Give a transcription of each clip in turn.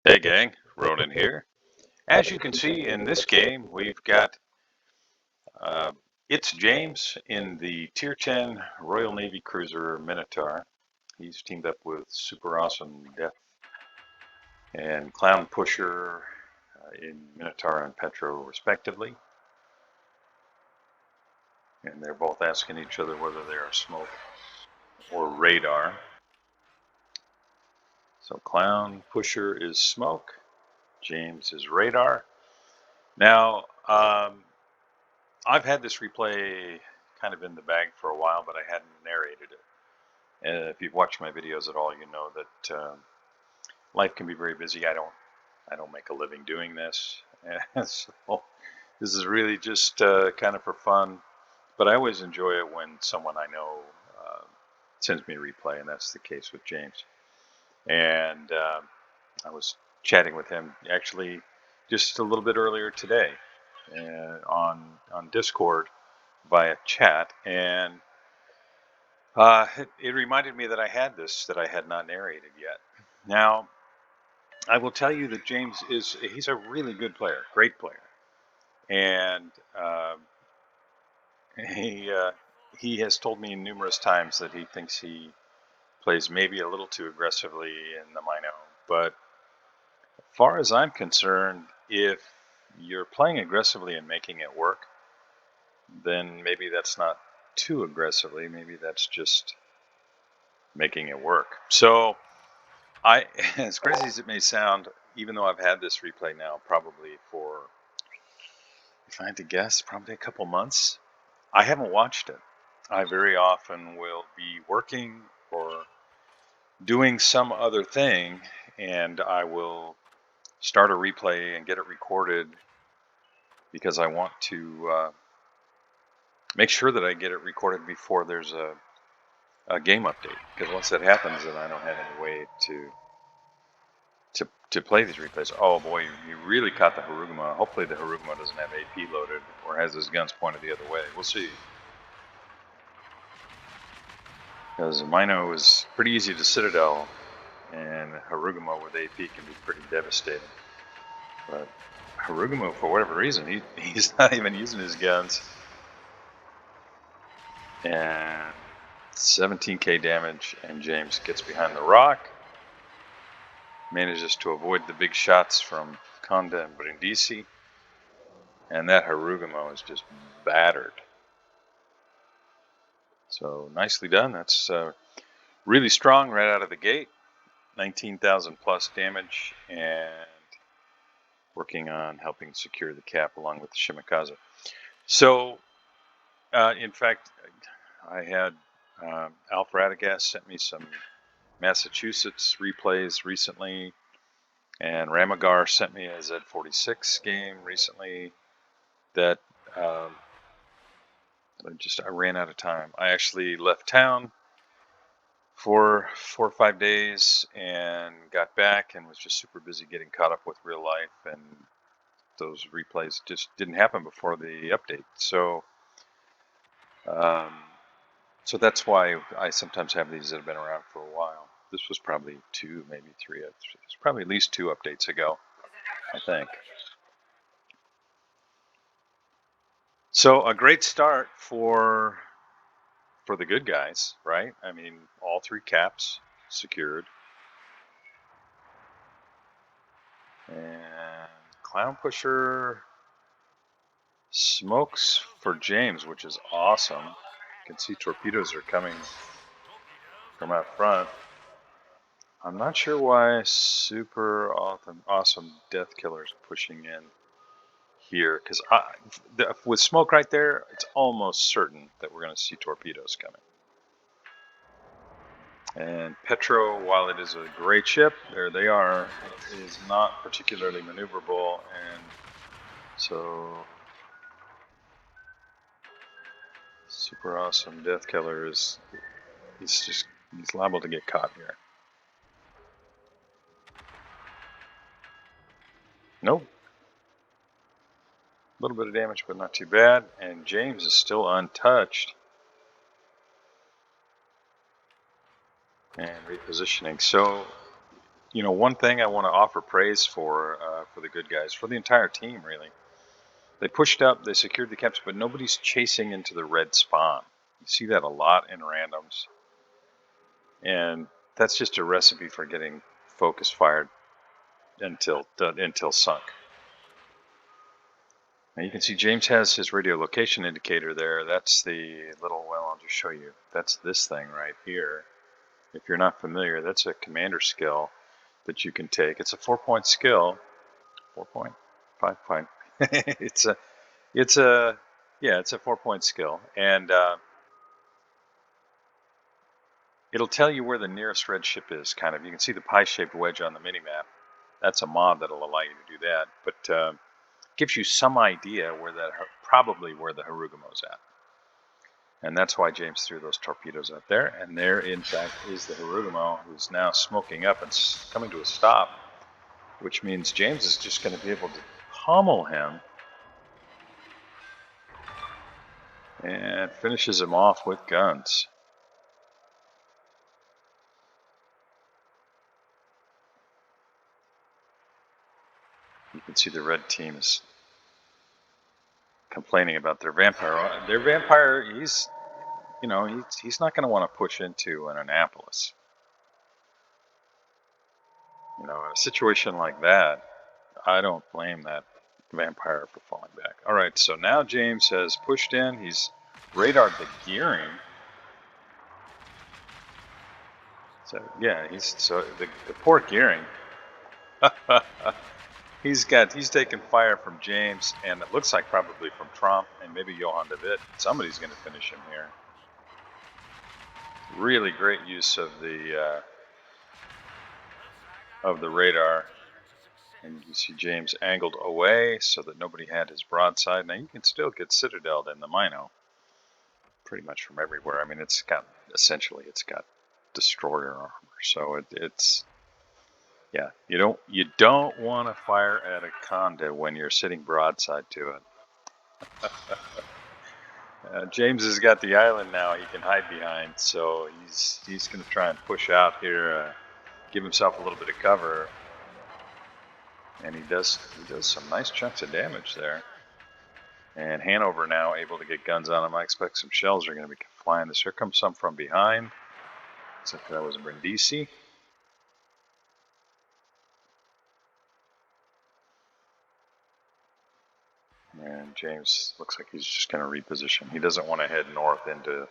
Hey gang, Ronan here. As you can see in this game, we've got uh, it's James in the Tier 10 Royal Navy cruiser Minotaur. He's teamed up with Super Awesome Death and Clown Pusher in Minotaur and Petro respectively. And they're both asking each other whether they are smoke or radar. So Clown Pusher is smoke, James is radar. Now, I've had this replay kind of in the bag for a while, but I hadn't narrated it. And if you've watched my videos at all, you know that life can be very busy. I don't make a living doing this, and so this is really just kind of for fun. But I always enjoy it when someone I know sends me a replay, and that's the case with James. And I was chatting with him actually just a little bit earlier today on Discord via chat, and it reminded me that I had this that I had not narrated yet. Now, I will tell you that James he's a really good player, great player, and he has told me numerous times that he thinks he plays maybe a little too aggressively in the Mino. But as far as I'm concerned, if you're playing aggressively and making it work, then maybe that's not too aggressively. Maybe that's just making it work. So as crazy as it may sound, even though I've had this replay now probably for, if I had to guess, probably a couple months, I haven't watched it. I very often will be working or doing some other thing, and I will start a replay and get it recorded because I want to make sure that I get it recorded before there's a game update. Because once that happens, then I don't have any way to play these replays. Oh boy, you really caught the Haruguma. Hopefully the Haruguma doesn't have AP loaded or has his guns pointed the other way. We'll see. Because Mino is pretty easy to Citadel, and Haruguma with AP can be pretty devastating. But Haruguma, for whatever reason, he's not even using his guns. And 17k damage, and James gets behind the rock. Manages to avoid the big shots from Conda and Brindisi. And that Haruguma is just battered. So nicely done. That's really strong right out of the gate. 19,000 plus damage, and working on helping secure the cap along with the Shimakaze. So, in fact, I had Alf Radagast sent me some Massachusetts replays recently, and Ramagar sent me a Z46 game recently that I ran out of time. I actually left town for 4 or 5 days and got back and was just super busy getting caught up with real life, and those replays just didn't happen before the update. So so that's why I sometimes have these that have been around for a while. This was probably 2, maybe 3. It's probably at least 2 updates ago, I think. So a great start for the good guys, right? I mean, all 3 caps secured. And Clown Pusher smokes for James, which is awesome. You can see torpedoes are coming from out front. I'm not sure why Super Awesome Death Killer is pushing in here, because with smoke right there, it's almost certain that we're going to see torpedoes coming. And Petro, while it is a great ship, there they are, is not particularly maneuverable, and so Super Awesome Death Killer he's liable to get caught here. Nope. A little bit of damage, but not too bad. And James is still untouched. And repositioning. So You know, one thing I want to offer praise for the good guys, for the entire team, really. They pushed up, they secured the caps, but nobody's chasing into the red spawn. You see that a lot in randoms. And that's just a recipe for getting focus fired until sunk. Now you can see James has his radio location indicator there. That's the little, well, I'll just show you. That's this thing right here. If you're not familiar, that's a commander skill that you can take. It's a 4-point skill. 4.5 point. it's a 4-point skill, and it'll tell you where the nearest red ship is. Kind of, you can see the pie-shaped wedge on the mini-map. That's a mod that'll allow you to do that, but gives you some idea probably where the Harugumo's at. And that's why James threw those torpedoes out there. And there, in fact, is the Harugumo, who's now smoking up and coming to a stop, which means James is just going to be able to pummel him and finishes him off with guns. You can see the red team is complaining about their vampire. Their vampire, he's not going to want to push into an Annapolis. You know, in a situation like that, I don't blame that vampire for falling back. All right, so now James has pushed in. He's radared the gearing. So yeah, the poor gearing. He's taken fire from James, and it looks like probably from Trump and maybe Johan de Witt. Somebody's going to finish him here. Really great use of the radar, and you see James angled away so that nobody had his broadside. Now you can still get citadeled in the Mino, pretty much from everywhere. I mean, it's got destroyer armor, so it's. Yeah, you don't want to fire at a Conda when you're sitting broadside to it. James has got the island now he can hide behind, so he's going to try and push out here, give himself a little bit of cover, and he does some nice chunks of damage there. And Hanover now able to get guns on him. I expect some shells are going to be flying this. Here comes some from behind, except that was Brindisi. And James looks like he's just going to reposition. He doesn't want to head north into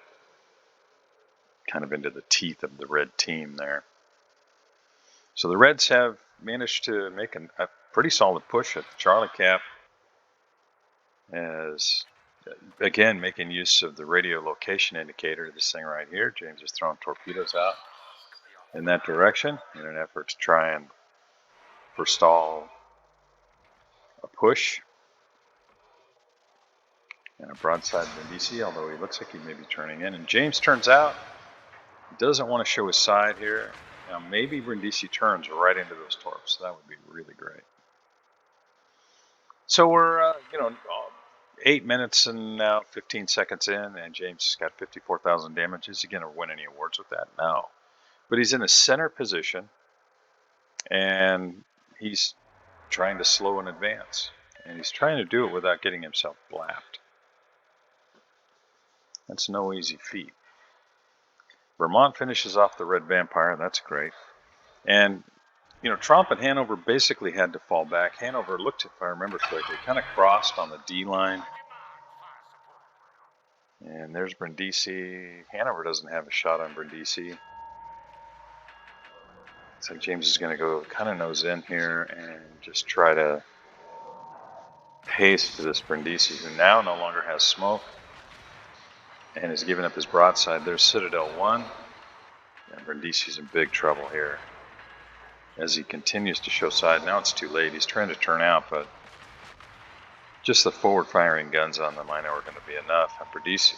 the teeth of the red team there. So the Reds have managed to make a pretty solid push at the Charlie Cap, as again making use of the radio location indicator, this thing right here. James is throwing torpedoes out in that direction in an effort to try and forestall a push. And a broadside Brindisi, although he looks like he may be turning in. And James turns out he doesn't want to show his side here. Now maybe Brindisi turns right into those torps. That would be really great. So we're 8 minutes and now 15 seconds in, and James has got 54,000 damage. Is he going to win any awards with that? No. But he's in a center position, and he's trying to slow an advance. And he's trying to do it without getting himself blapped. That's no easy feat. Vermont finishes off the red vampire. That's great. And, Trump and Hanover basically had to fall back. Hanover looked, if I remember correctly, kind of crossed on the D line. And there's Brindisi. Hanover doesn't have a shot on Brindisi. Looks like James is going to go kind of nose in here and just try to paste this Brindisi, who now no longer has smoke and has given up his broadside. There's Citadel 1. And Brindisi's in big trouble here as he continues to show side. Now it's too late. He's trying to turn out, but just the forward-firing guns on the Mino are going to be enough. And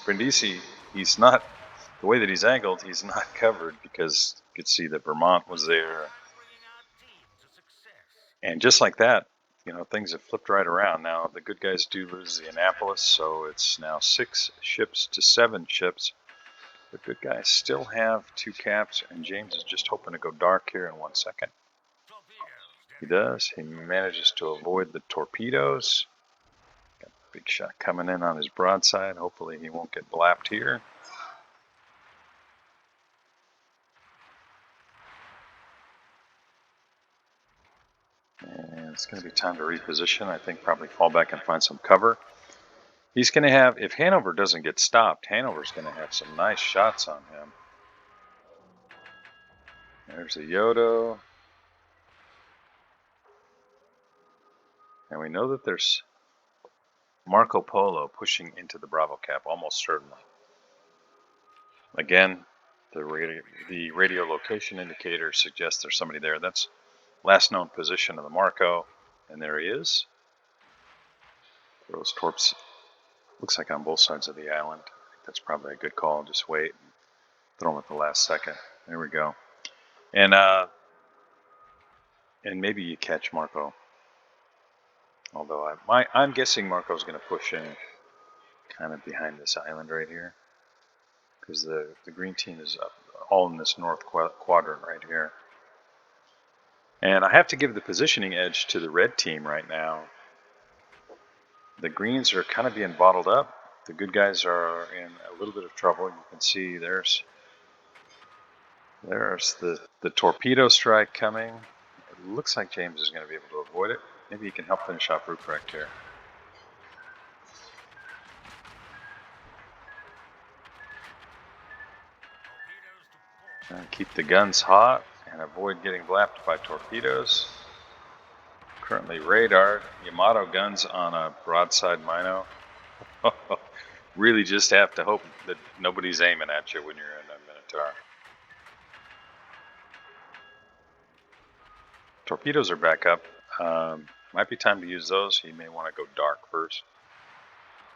Brindisi, he's not, the way that he's angled, he's not covered because you could see that Vermont was there. And just like that, things have flipped right around. Now the good guys do lose the Annapolis, so it's now 6 ships to 7 ships. The good guys still have 2 caps, and James is just hoping to go dark here in 1 second. He does. He manages to avoid the torpedoes. Got a big shot coming in on his broadside. Hopefully he won't get blapped here. And it's going to be time to reposition. I think probably fall back and find some cover. He's going to have, if Hanover doesn't get stopped, Hanover's going to have some nice shots on him. There's the Yodo. And we know that there's Marco Polo pushing into the Bravo Cap, almost certainly. Again, the radio location indicator suggests there's somebody there. That's last known position of the Marco, and there he is. Throws torps, looks like on both sides of the island. I think that's probably a good call. Just wait and throw them at the last second. There we go. And maybe you catch Marco. Although I'm guessing Marco's going to push in kind of behind this island right here, because the green team is up all in this north quadrant right here. And I have to give the positioning edge to the red team right now. The greens are kind of being bottled up. The good guys are in a little bit of trouble. You can see there's the torpedo strike coming. It looks like James is going to be able to avoid it. Maybe he can help finish off Ruprecht here. And keep the guns hot and avoid getting blapped by torpedoes. Currently radared. Yamato guns on a broadside Mino. Really just have to hope that nobody's aiming at you when you're in a Minotaur. Torpedoes are back up. Might be time to use those. He may want to go dark first.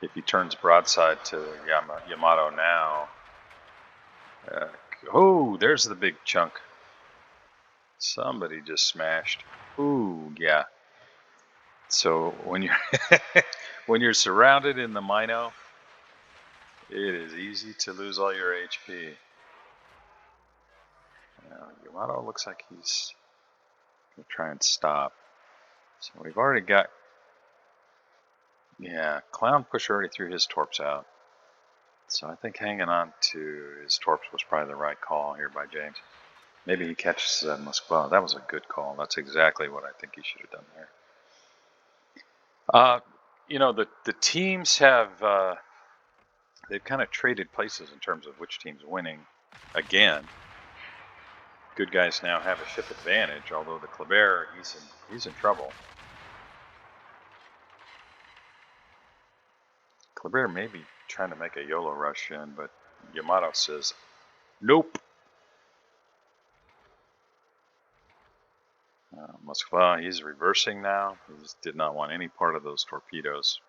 If he turns broadside to Yamato now. Oh, there's the big chunk. Somebody just smashed. Ooh, yeah. So when you're when you're surrounded in the Mino, it is easy to lose all your HP. Now, Yamato looks like he's going to try and stop. So we've already got, yeah, Clown Push already threw his torps out. So I think hanging on to his torps was probably the right call here by James. Maybe he catches Moskva. That was a good call. That's exactly what I think he should have done there. You know, the teams have, they've kind of traded places in terms of which team's winning again. Good guys now have a ship advantage, although the Kleber, he's in trouble. Kleber may be trying to make a YOLO rush in, but Yamato says, nope. Moskva, he's reversing now. He just did not want any part of those torpedoes.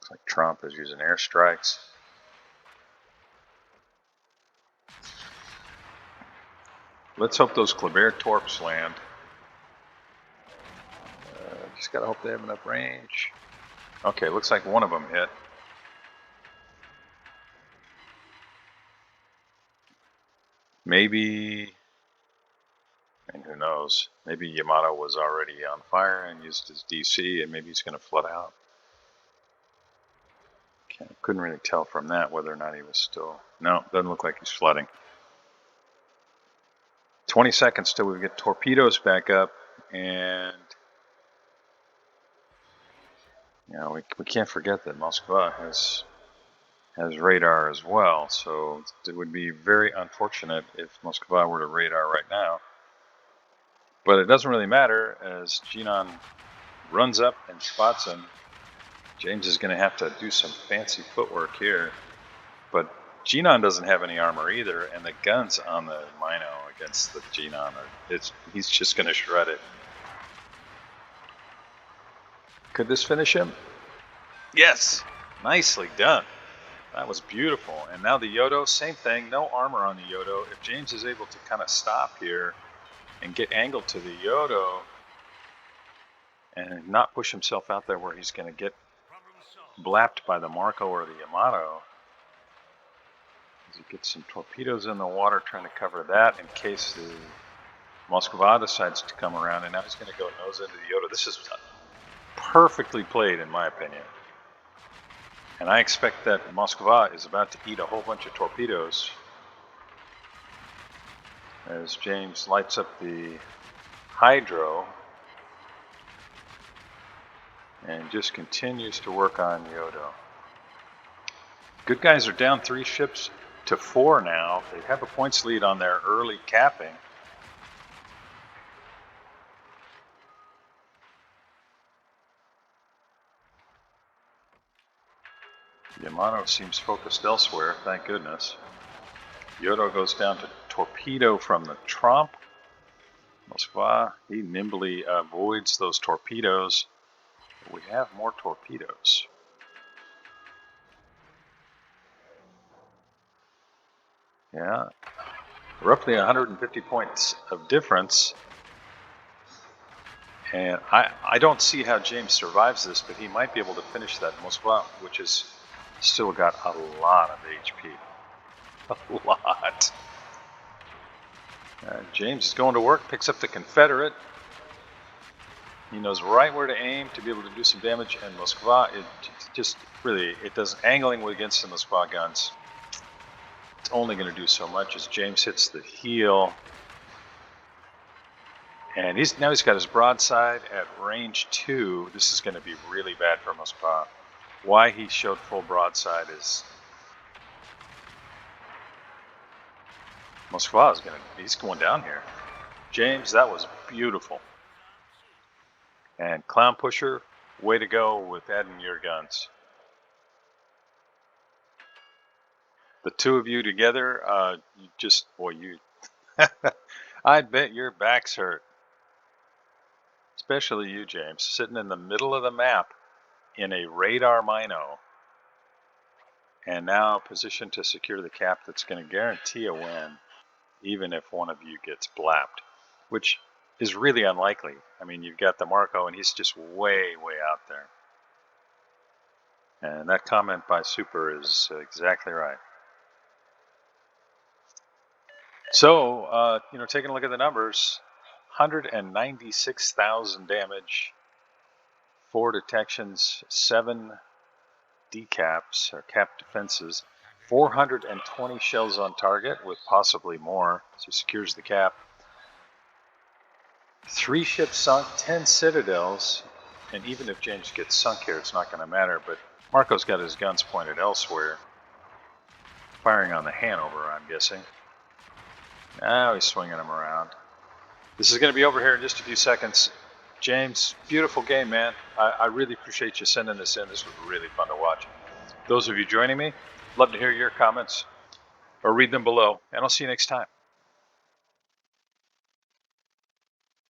Looks like Trump is using airstrikes. Let's hope those Kleber torps land. Just gotta hope they have enough range. Okay, looks like one of them hit. Maybe, and who knows, maybe Yamato was already on fire and used his DC, and maybe he's going to flood out. Couldn't really tell from that whether or not he was still, no, doesn't look like he's flooding. 20 seconds till we get torpedoes back up, and you know, we can't forget that Moskva has radar as well, so it would be very unfortunate if Moskva were to radar right now. But it doesn't really matter, as Jinan runs up and spots him. James is going to have to do some fancy footwork here. But Jinan doesn't have any armor either, and the guns on the Mino against the Jinan, he's just going to shred it. Could this finish him? Yes! Nicely done. That was beautiful. And now the Yodo, same thing, no armor on the Yodo. If James is able to kind of stop here and get angled to the Yodo and not push himself out there where he's going to get blapped by the Marco or the Yamato, as he gets some torpedoes in the water trying to cover that in case the Moskva decides to come around, and now he's going to go nose into the Yoda. This is perfectly played, in my opinion. And I expect that Moskva is about to eat a whole bunch of torpedoes as James lights up the hydro and just continues to work on Yodo. Good guys are down 3 ships to 4 now. They have a points lead on their early capping. Yamato seems focused elsewhere, thank goodness. Yodo goes down to torpedo from the Trump. Moskva, he nimbly avoids those torpedoes. We have more torpedoes. Yeah, roughly 150 points of difference. And I don't see how James survives this, but he might be able to finish that Moskva, which has still got a lot of HP. A lot. James is going to work, picks up the Confederate. He knows right where to aim to be able to do some damage, and Moskva, it just really, it does angling against the Moskva guns. It's only going to do so much as James hits the heel. And now he's got his broadside at range 2. This is going to be really bad for Moskva. Why he showed full broadside is Moskva is he's going down here. James, that was beautiful. And Clown Pusher, way to go with adding your guns. The two of you together, I bet your back's hurt. Especially you, James, sitting in the middle of the map in a radar Mino. And now positioned to secure the cap that's going to guarantee a win, even if one of you gets blapped, which is really unlikely. I mean, you've got the Marco, and he's just way, way out there. And that comment by Super is exactly right. So, taking a look at the numbers, 196,000 damage, 4 detections, 7 decaps or cap defenses, 420 shells on target with possibly more, so he secures the cap. 3 ships sunk, 10 citadels, and even if James gets sunk here, it's not going to matter, but Marco's got his guns pointed elsewhere, firing on the Hanover, I'm guessing. Now he's swinging them around. This is going to be over here in just a few seconds. James, beautiful game, man. I really appreciate you sending this in. This was really fun to watch. Those of you joining me, love to hear your comments or read them below, and I'll see you next time.